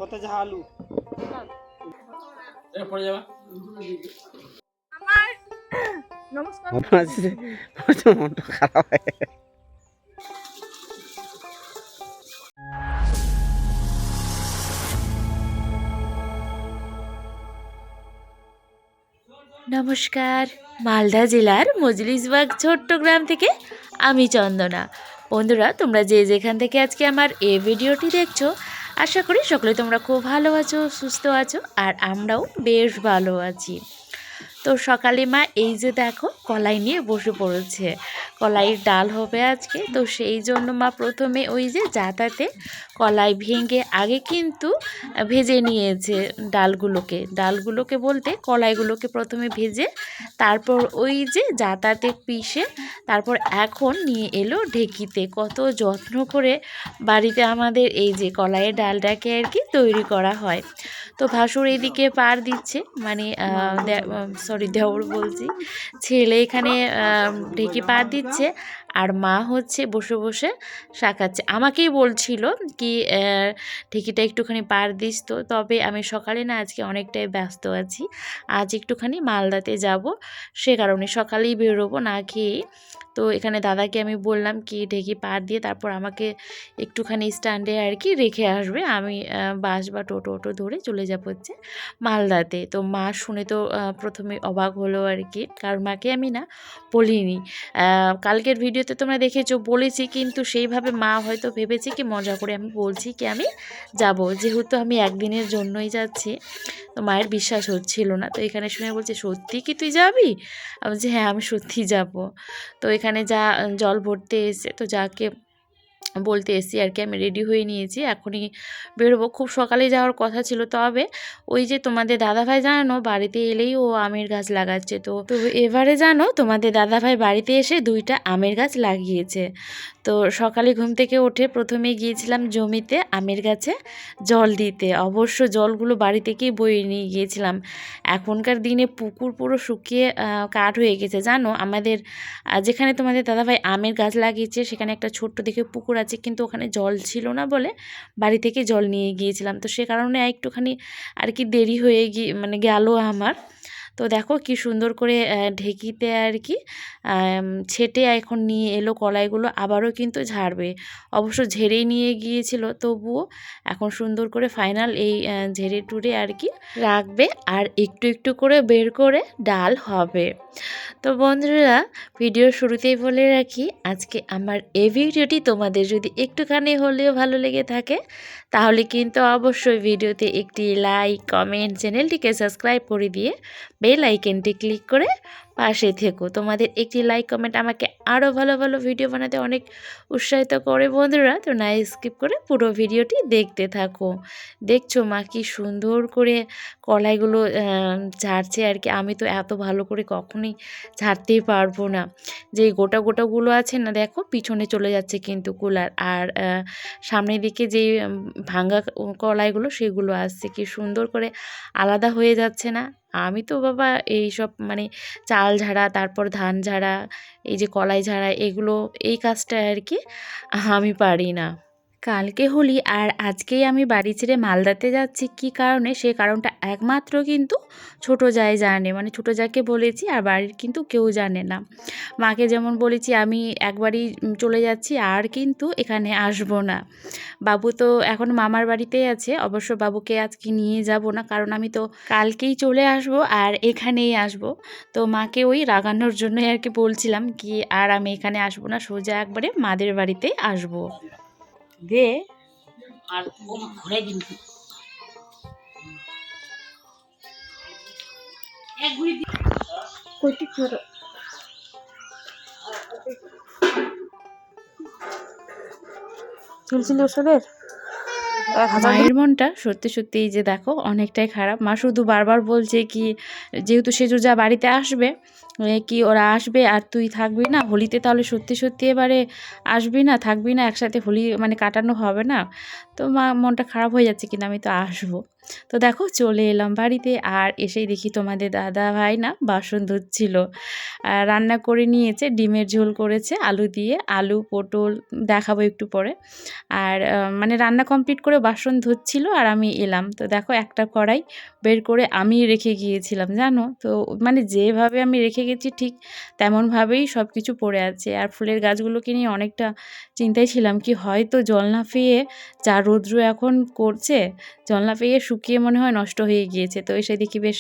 কত ঝালু পড়ে যাবা আমার নমস্কার। মনটা খারাপ হয়। নমস্কার, মালদা জেলার মজলিসবাগ ছোট্ট গ্রাম থেকে আমি চন্দনা। বন্ধুরা, তোমরা যে যেখান থেকে আজকে আমার এই ভিডিওটি দেখছো, আশা করি সকলে তোমরা খুব ভালো আছো, সুস্থ আছো, আর আমরাও বেশ ভালো আছি। তো সকালে মা এই যে দেখো কলাই নিয়ে বসে পড়েছে, কলাইয়ের ডাল হবে আজকে। তো সেই জন্য মা প্রথমে ওই যে জাতাতে কলাই ভেঙে আগে কিন্তু ভেজে নিয়েছে ডালগুলোকে বলতে কলাইগুলোকে প্রথমে ভেজে তারপর ওই যে জাতাতে পিষে তারপর এখন নিয়ে এলো ঢেকিতে। কত যত্ন করে বাড়িতে আমাদের এই যে কলাইয়ের ডালটাকে আর কি তৈরি করা হয়। তো ভাসুর এইদিকে পার দিচ্ছে, মানে দেওর বলছি, ছেলে এখানে ঢেকি পার দিচ্ছে আর মা হচ্ছে বসে বসে শাকাচ্ছে। আমাকেই বলছিল কি ঢেকিটা একটুখানি পার দিস তো, তবে আমি সকালে না আজকে অনেকটাই ব্যস্ত আছি, আজ একটুখানি মালদাতে যাব, সে কারণে সকালেই বেরোবো না খেয়ে। তো এখানে দাদাকে আমি বললাম কি ঢেকি পার দিয়ে তারপর আমাকে একটুখানি স্ট্যান্ডে আর কি রেখে আসবে, আমি বাস বা টোটো ধরে চলে যাব হচ্ছে মালদাতে। তো মা শুনে তো প্রথমে অবাক হলো আর কি, কারণ মাকে আমি না বলিনি। কালকের ভিডিওতে তোমরা দেখেছো বলেছি, কিন্তু সেইভাবে মা হয়তো ভেবেছে কি মজা করে আমি বলছি কি আমি যাব, যেহেতু আমি একদিনের জন্যই যাচ্ছি। তো মায়ের বিশ্বাস হচ্ছিল না, তো এখানে শুনে বলছে সত্যি কি তুই যাবি? আমি বলছি হ্যাঁ আমি সত্যিই যাব। তো এখানে যা জল ভরতে এসে তো যাকে বলতে এসেছি আর কি, আমি রেডি হয়ে নিয়েছি, এখনই বেরোবো। খুব সকালে যাওয়ার কথা ছিল, তবে ওই যে তোমাদের দাদাভাই জানো বাড়িতে এলেই ও আমের গাছ লাগাচ্ছে। তো এবারে জানো তোমাদের দাদাভাই বাড়িতে এসে 2টা আমের গাছ লাগিয়েছে। তো সকালে ঘুম থেকে উঠে প্রথমে গিয়েছিলাম জমিতে আমের গাছে জল দিতে। অবশ্য জলগুলো বাড়ি থেকেই বয়ে নিয়ে গিয়েছিলাম। এখনকার দিনে পুকুর পুরো শুকিয়ে কাঠ হয়ে গেছে জানো। আমাদের যেখানে তোমাদের দাদাভাই আমের গাছ লাগিয়েছে সেখানে একটা ছোট্ট দেখে পুকুর আছে, কিন্তু ওখানে জল ছিল না বলে বাড়ি থেকে জল নিয়ে গিয়েছিলাম। তো সে কারণে একটুখানি আর কি দেরি হয়ে গেল আমার। তো দেখো কি সুন্দর করে ঢেকিতে আর কি ছেটে এখন নিয়ে এলো কলাইগুলো, আবারও কিন্তু ঝাড়বে। অবশ্য ঝেড়েই নিয়ে গিয়েছিল, তবুও এখন সুন্দর করে ফাইনাল এই ঝেড়ে টুড়ে আর কি রাখবে, আর একটু একটু করে বের করে ডাল হবে। তো বন্ধুরা, ভিডিওর শুরুতেই বলে রাখি, আজকে আমার এই ভিডিওটি তোমাদের যদি একটুখানি হলেও ভালো লেগে থাকে তাহলে কিন্তু অবশ্যই ভিডিওতে একটি লাইক, কমেন্ট, চ্যানেলটিকে সাবস্ক্রাইব করে দিয়ে বেল আইকনটি ক্লিক করে পাশে থেকো। তোমাদের একটি লাইক কমেন্ট আমাকে আরও ভালো ভালো ভিডিও বানাতে অনেক উৎসাহিত করে বন্ধুরা। তো না স্কিপ করে পুরো ভিডিওটি দেখতে থাকো। দেখছো মা কি সুন্দর করে কলাইগুলো ঝাড়ছে আর কি। আমি তো এত ভালো করে কখনোই ঝাড়তেই পারবো না। যে গোটাগুলো আছে না, দেখো পিছনে চলে যাচ্ছে কিন্তু কুলার, আর সামনের দিকে যেই ভাঙা কলাইগুলো সেগুলো আসছে, কি সুন্দর করে আলাদা হয়ে যাচ্ছে না। আমি তো বাবা এই সব মানে চাল ঝাড়া, তারপর ধান ঝাড়া, এই যে কলাই ঝাড়া, এগুলো এই কাজটা আর কি আমি পারি না। কালকে হোলি আর আজকেই আমি বাড়ি ছেড়ে মালদাতে যাচ্ছি, কী কারণে সে কারণটা একমাত্র কিন্তু ছোটো জায় জানে, মানে ছোটো জাকে বলেছি, আর বাড়ির কিন্তু কেউ জানে না। মাকে যেমন বলেছি আমি একবারই চলে যাচ্ছি আর কিন্তু এখানে আসব না। বাবু তো এখন মামার বাড়িতেই আছে, অবশ্য বাবুকে আজকে নিয়ে যাব না, কারণ আমি তো কালকেই চলে আসব আর এখানেই আসব। তো মাকে ওই রাগানোর জন্যই আর কি বলছিলাম কি আর আমি এখানে আসব না, সোজা একবারে মাদের বাড়িতেই আসব। দে আর ও ঘুরে দিন এক ঘুরি কইতে করো চলছিল ওষুধের। মায়ের মনটা সত্যি সত্যি যে দেখো অনেকটাই খারাপ। মা শুধু বারবার বলছে কি যেহেতু সেজুজা বাড়িতে আসবে, কি ওরা আসবে আর তুই থাকবি না হোলিতে, তাহলে সত্যি সত্যি এবারে আসবি না, থাকবি না, একসাথে হোলি মানে কাটানো হবে না। তো মা মনটা খারাপ হয়ে যাচ্ছে, কিন্তু আমি তো আসবো। তো দেখো চলে এলাম বাড়িতে, আর এসেই দেখি তোমাদের দাদা ভাই না বাসন ধুচ্ছিল। রান্না করে নিয়েছে, ডিমের ঝোল করেছে আলু দিয়ে, আলু পটল দেখাবো একটু পরে। আর মানে রান্না কমপ্লিট করে বাসন ধুচ্ছিল আর আমি এলাম। তো দেখো একটা কড়াই বের করে আমি রেখে গিয়েছিলাম জানো, তো মানে যেভাবে আমি রেখে গেছি ঠিক তেমনভাবেই সব কিছু পড়ে আছে। আর ফুলের গাছগুলোকে নিয়ে অনেকটা চিন্তায় ছিলাম, কি হয়তো জল না পেয়ে, যা রৌদ্র এখন করছে, জল না পেয়ে শুকিয়ে মনে হয় নষ্ট হয়ে গিয়েছে। তো এসে দেখি বেশ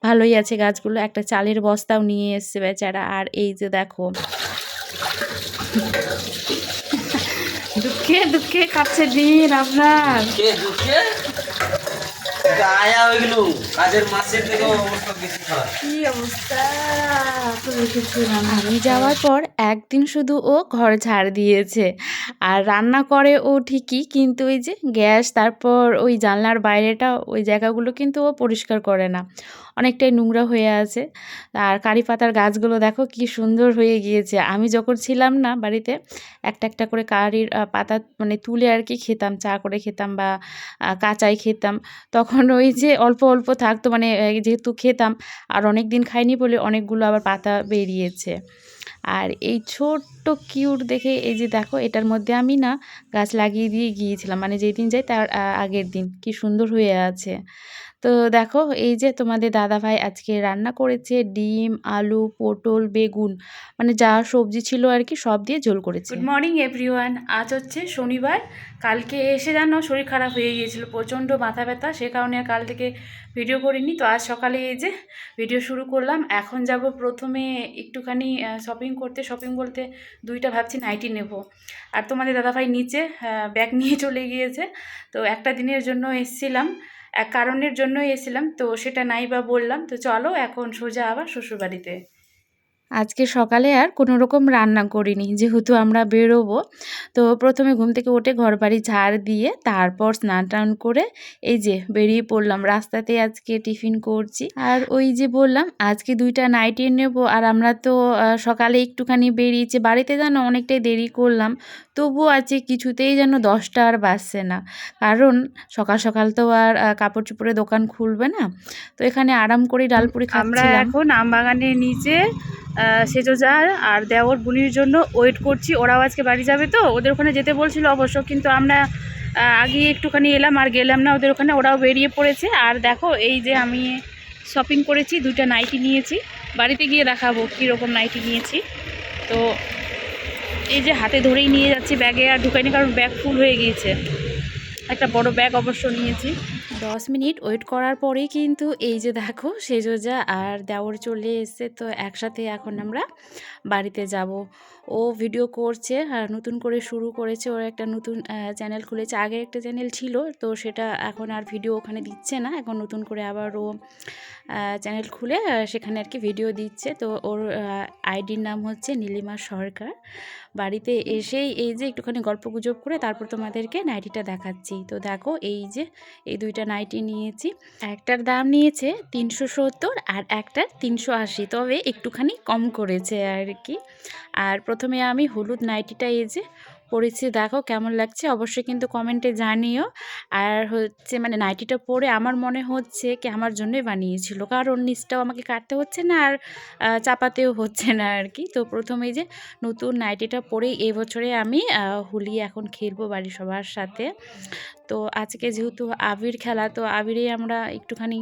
ভালোই আছে গাছগুলো। একটা চালের বস্তাও নিয়ে এসছে বেচারা। আর এই যে দেখো দুঃখে দুঃখে কাটছে দিন আপনার। কি অবস্থা, আমি যাওয়ার পর একদিন শুধু ও ঘর ঝাড় দিয়েছে, আর রান্না করে ও ঠিকই, কিন্তু ওই যে গ্যাস, তারপর ওই জানলার বাইরেটা, ওই জায়গাগুলো কিন্তু ও পরিষ্কার করে না, অনেকটাই নোংরা হয়ে আছে। আর কারি পাতার গাছগুলো দেখো কি সুন্দর হয়ে গিয়েছে। আমি যখন ছিলাম না বাড়িতে, একটা একটা করে কারির পাতা মানে তুলে আর কি খেতাম, চা করে খেতাম বা কাঁচাই খেতাম। তখন ওই যে অল্প অল্প থাকতো, মানে যেহেতু খেতাম আর অনেক দিন খাইনি বলে অনেকগুলো আবার পাতা বেরিয়েছে। আর এই ছোট্ট কিউট দেখে এই যে দেখো, এটার মধ্যে আমি না গাছ লাগিয়ে দিয়ে গিয়েছিলাম, মানে যেই দিন যাই তার আগের দিন, কি সুন্দর হয়ে আছে। তো দেখো এই যে তোমাদের দাদাভাই আজকে রান্না করেছে ডিম, আলু, পটল, বেগুন, মানে যা সবজি ছিল আর কি সব দিয়ে ঝোল করেছে। গুড মর্নিং এভরিওয়ান, আজ হচ্ছে শনিবার। কালকে এসে জানো শরীর খারাপ হয়ে গিয়েছিল, প্রচণ্ড মাথা ব্যথা, সে কারণে কাল থেকে ভিডিও করিনি। তো আজ সকালে এই যে ভিডিও শুরু করলাম। এখন যাব প্রথমে একটুখানি শপিং করতে, শপিং বলতে দুইটা ভাবছি নাইটি নেব। আর তোমাদের দাদাভাই নিচে ব্যাগ নিয়ে চলে গিয়েছে। তো একটা দিনের জন্য এসেছিলাম, এক কারণের জন্য এসেছিলাম, তো সেটা নাই বা বললাম। তো চলো এখন সোজা আবার শ্বশুরবাড়িতে। আজকে সকালে আর কোনো রকম রান্না করিনি, যেহেতু আমরা বেরোবো। তো প্রথমে ঘুম থেকে উঠে ঘরবাড়ি ঝাড় দিয়ে তারপর স্নান টান করে এই যে বেরিয়ে পড়লাম। রাস্তাতে আজকে টিফিন করছি। আর ওই যে বললাম আজকে দুইটা নাইটি নেব। আর আমরা তো সকালে একটুখানি বেরিয়েছি, বাড়িতে যেন অনেকটাই দেরি করলাম, তবুও আছে কিছুতেই যেন 10টা আর বাজছে না। কারণ সকাল সকাল তো আর কাপড় চোপড়ের দোকান খুলবে না। তো এখানে আরাম করে ডালপুরি খাচ্ছিলাম। আমরা এখন আমবাগানের নিচে সেজোজা আর দেওর বুনির জন্য ওয়েট করছি। ওরাও আজকে বাড়ি যাবে, তো ওদের ওখানে যেতে বলছিল অবশ্য, কিন্তু আমরা আগে একটুখানি এলাম আর গেলাম না ওদের ওখানে, ওরাও বেরিয়ে পড়েছে। আর দেখো এই যে আমি শপিং করেছি, দুইটা নাইটি নিয়েছি, বাড়িতে গিয়ে দেখাবো কীরকম নাইটি নিয়েছি। তো এই যে হাতে ধরেই নিয়ে যাচ্ছি, ব্যাগে আর ঢুকাইনি কারণ ব্যাগ ফুল হয়ে গিয়েছে। একটা বড় ব্যাগ অবশ্য নিয়েছি। 10 মিনিট ওয়েট করার পরেই কিন্তু এই যে দেখো সেজোজা আর দেওর চলে এসছে। তো একসাথে এখন আমরা বাড়িতে যাব। ও ভিডিও করছে আর নতুন করে শুরু করেছে, ওর একটা নতুন চ্যানেল খুলেছে। আগের একটা চ্যানেল ছিল, তো সেটা এখন আর ভিডিও ওখানে দিচ্ছে না, এখন নতুন করে আবার ও চ্যানেল খুলে সেখানে আর কি ভিডিও দিচ্ছে। তো ওর আইডির নাম হচ্ছে নীলিমা সরকার। বাড়িতে এসেই এই যে একটুখানি গল্পগুজব করে তারপর তোমাদেরকে নাইটিটা দেখাচ্ছি। তো দেখো এই যে এই দুইটা নাইটি নিয়েছি, একটার দাম নিয়েছে 370 আর একটার 380, তবে একটুখানি কম করেছে আর কি। আর প্রথমে আমি হলুদ নাইটিটা এই যে পরেছি, দেখো কেমন লাগছে অবশ্যই কিন্তু কমেন্টে জানিও। আর হচ্ছে মানে নাইটিটা পরে আমার মনে হচ্ছে কি আমার জন্যই বানিয়েছিল, কারণ নিচটাও আমাকে কাটতে হচ্ছে না আর চাপাতেও হচ্ছে না আর কি। তো প্রথমে যে নতুন নাইটিটা পরেই এবছরে আমি হোলি এখন খেলবো বাড়ির সবার সাথে। তো আজকে যেহেতু আবির খেলা, তো আবিরেই আমরা একটুখানি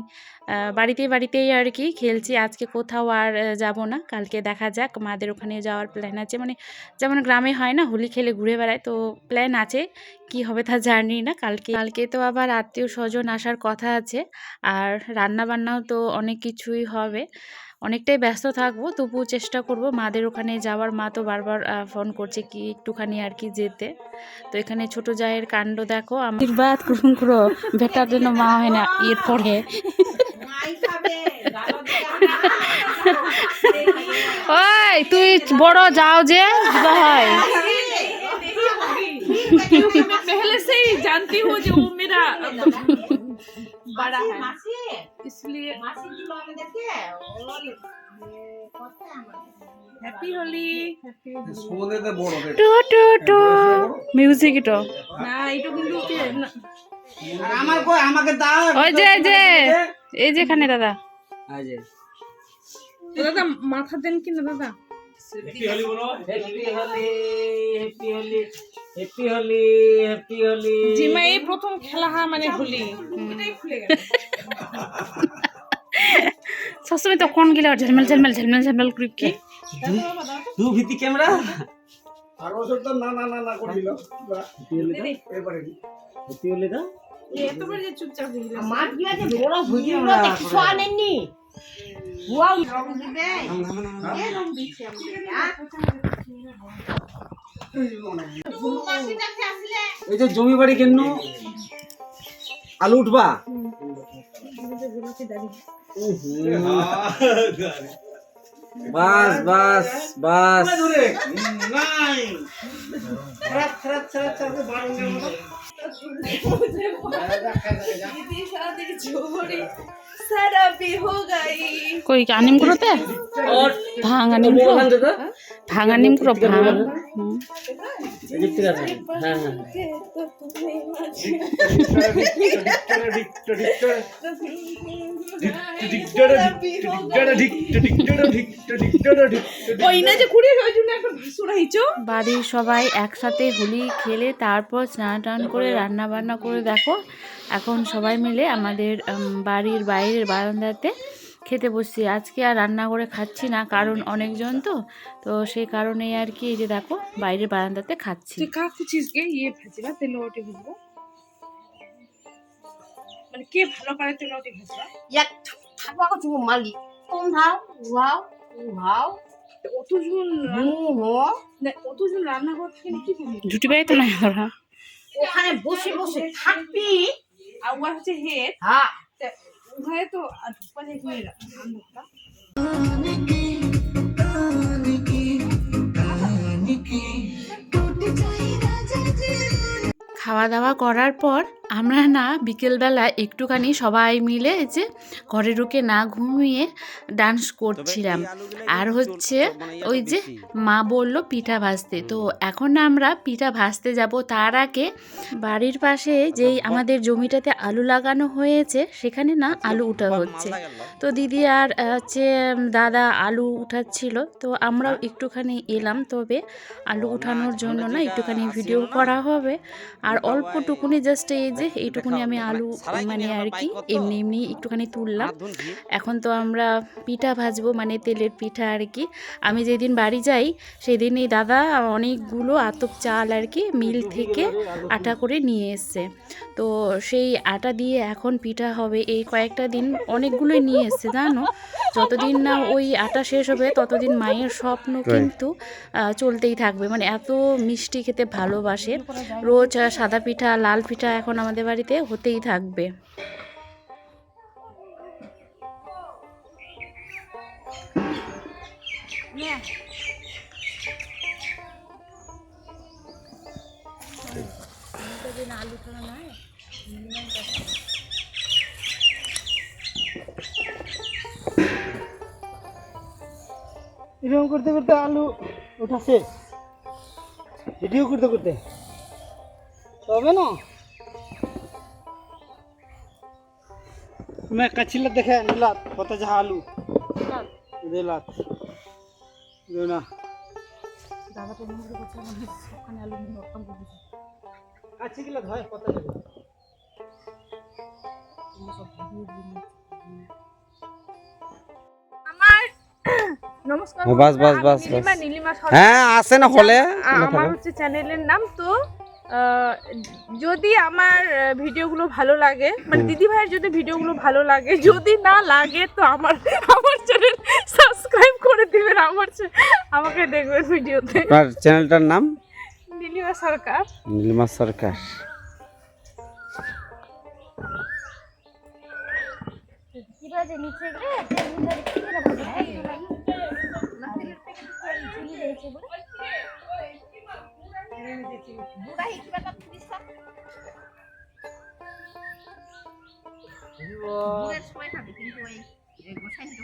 বাড়িতেই আর কি খেলছি। আজকে কোথাও আর যাব না, কালকে দেখা যাক, মাদের ওখানে যাওয়ার প্ল্যান আছে। মানে যেমন গ্রামে হয় না হোলি খেলে ঘুরে বেড়ায়, তো প্ল্যান আছে, কি হবে তা জানি না। কালকে তো আবার আত্মীয় স্বজন আসার কথা আছে, আর রান্না বান্নাও তো অনেক কিছুই হবে, অনেকটাই ব্যস্ত থাকবো। তবুও চেষ্টা করব মাদের ওখানে যাওয়ার। মা তো বারবার ফোন করছে কি একটুখানি আর কি যেতে। তো এখানে ছোট জায়ের কাণ্ড দেখো, আশীর্বাদ করো বেটার জন্য মা হয় না এর পরে। ওই তুই বড় যাও যে হয়। पहले से ही जानती हूँ जो वो मेरा बड़ा है, इसलिए हैप्पी होली। টু টু টু মিউজিক তো না এটা কিন্তু আর আমার কই আমাকে দাও। ওই যে এই যেখানে দাদা। এই যে দাদা মাথা দেন কি না দাদা? হ্যাপি হোলি বলো। Happy Holi, happy Holi, happy Holi, happy Holi. জিমা এই প্রথম খেলা হয় মানে হোলি। এটাই খুলে গেল। সবসময় তো কোন গিলা ঝলমল করে কি? দু ভিত্তি ক্যামেরা। আর বছর তো না না না না করিল এবারে হ্যাপি হোলি দাও। এতবার যে চুপচাপ হয়ে গেল। মাছ গিলা যে বড় ভিডিও তে কিছু আনেননি। ওয়াও রং দিবে। এ রং দিছে এই যে জমি বাড়ি কেন আলু উঠবা? বাস বাস বাস। নাই খারাপ খারাপ খারাপ খারাপ বারঙ্গের মতো कोई क्या नीम करो ते भांगा नीम करो भांगा नीम करो भांगा হ্যাঁ হ্যাঁ বাড়ির সবাই একসাথে হোলি খেলে তারপর স্নান টান করে রান্না বান্না করে দেখো এখন সবাই মিলে আমাদের বাড়ির বাইরের বারান্দাতে খেতে বসছি। আজকে আর রান্না করে খাচ্ছি না, কারণ অনেকজন তো তো সেই কারণে আর কি এই যে দেখো বাইরের বারান্দাতে খাচ্ছি। মানে কে ভালো পারে তেলটি ভাজবা? এক থাকবা কো তুমি মালি কোন ধাও ওয়াও ওয়াও অতজন অতজন রান্না করে থাকেন কি করবি? জুটি বাই তো না ওরা ওখানে বসে বসে থাকবি আর ওয়া হচ্ছে হেড। হ্যাঁ ওখানে তো ঢুকবা যায় কি রান্নাটা খাওয়া দাওয়া করার পর আমরা না বিকেলবেলা একটুখানি সবাই মিলে যে ঘরে ঢুকে না ঘুমিয়ে ডান্স করছিলাম। আর হচ্ছে ওই যে মা বলল পিঠা ভাজতে, তো এখন আমরা পিঠা ভাজতে যাব। তার আগে বাড়ির পাশে যেই আমাদের জমিটাতে আলু লাগানো হয়েছে সেখানে না আলু উঠা হচ্ছে। তো দিদি আর হচ্ছে দাদা আলু উঠাচ্ছিল, তো আমরাও একটুখানি এলাম। তবে আলু উঠানোর জন্য না একটুখানি ভিডিও করা হবে। আর অল্পটুকুনি জাস্ট এই যে এইটুকুনি আমি আলু মানে আর কি এমনি এমনি একটুখানি তুললাম। এখন তো আমরা পিঠা ভাজবো, মানে তেলের পিঠা আর কি। আমি যেদিন বাড়ি যাই সেদিন এই দাদা অনেকগুলো আতপ চাল আর কি মিল থেকে আটা করে নিয়ে এসছে। তো সেই আটা দিয়ে এখন পিঠা হবে। এই কয়েকটা দিন অনেকগুলোই নিয়ে এসছে জানো। যতদিন না ওই আটা শেষ হবে ততদিন মায়ের স্বপ্ন কিন্তু চলতেই থাকবে। মানে এত মিষ্টি খেতে ভালোবাসে, রোজ সাদা পিঠা লাল পিঠা এখন আমাদের বাড়িতে হতেই থাকবে। এরকম করতে করতে আলু উঠাছে, ভিডিও করতে করতে হবে না। मैं कचिला देखे नीलात होता जहाँ आलू दिलात ना দাদা তো মনে করছে মানে ওখানে আলু নরম করে দিছে। কাছি গিলা ধয় কত যাবে আমার নমস্কার বাস বাস বাস নীলিমা হ্যাঁ আসে না হলে আমার হচ্ছে চ্যানেলের নাম। তো যদি আমার ভিডিওগুলো ভালো লাগে, মানে দিদি ভাইয়ের যদি ভিডিওগুলো ভালো লাগে, যদি না লাগে তো আমার চ্যানেল সাবস্ক্রাইব করে দিবেন। আমাকে দেখবেন ভিডিওতে। আপনার চ্যানেলটার নাম নীলিমা সরকার। নীলিমা সরকার। কিভাবে নিচে গিয়ে সময় খাবে কিন্তু ওই গোসাইনি তো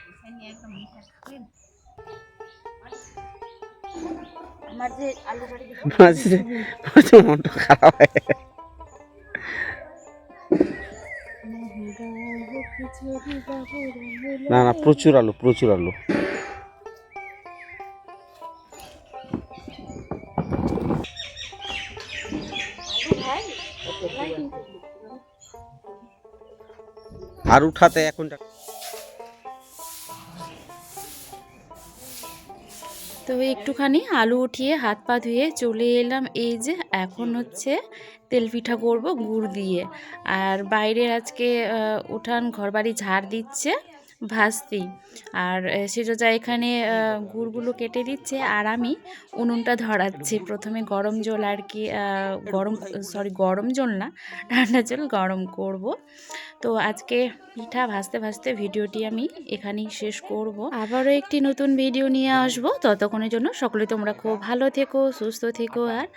গোসাইনি একদম মিঠা খাবেন। মাঝে আলু বাড়ি মাঝে মনটা খারাপ হয়। না না, প্রচুর আলু, প্রচুর আলু। আর উঠাতে এখন তো একটুখানি আলু উঠিয়ে হাত পা ধুয়ে চলে এলাম। এই যে এখন হচ্ছে তেল পিঠা করব গুড় দিয়ে। আর বাইরে আজকে উঠান ঘরবাড়ি ঝাড় দিচ্ছে ভাস্তি, আর সেটা এখানে গুড়গুলো কেটে দিচ্ছে আর আমি উনুনটা ধরাচ্ছি। প্রথমে গরম জল আর কি গরম জল না, ঠান্ডা জল গরম করব। তো আজকে পিঠা ভাজতে ভাজতে ভিডিওটি আমি এখানেই শেষ করব। আবারও একটি নতুন ভিডিও নিয়ে আসবো। ততক্ষণের জন্য সকলে তোমরা খুব ভালো থেকো, সুস্থ থেকো আর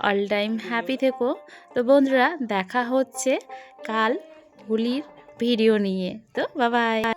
অল টাইম হ্যাপি থেকো। তো বন্ধুরা দেখা হচ্ছে কাল হোলির ভিডিও নিয়ে। তো বাই বাই।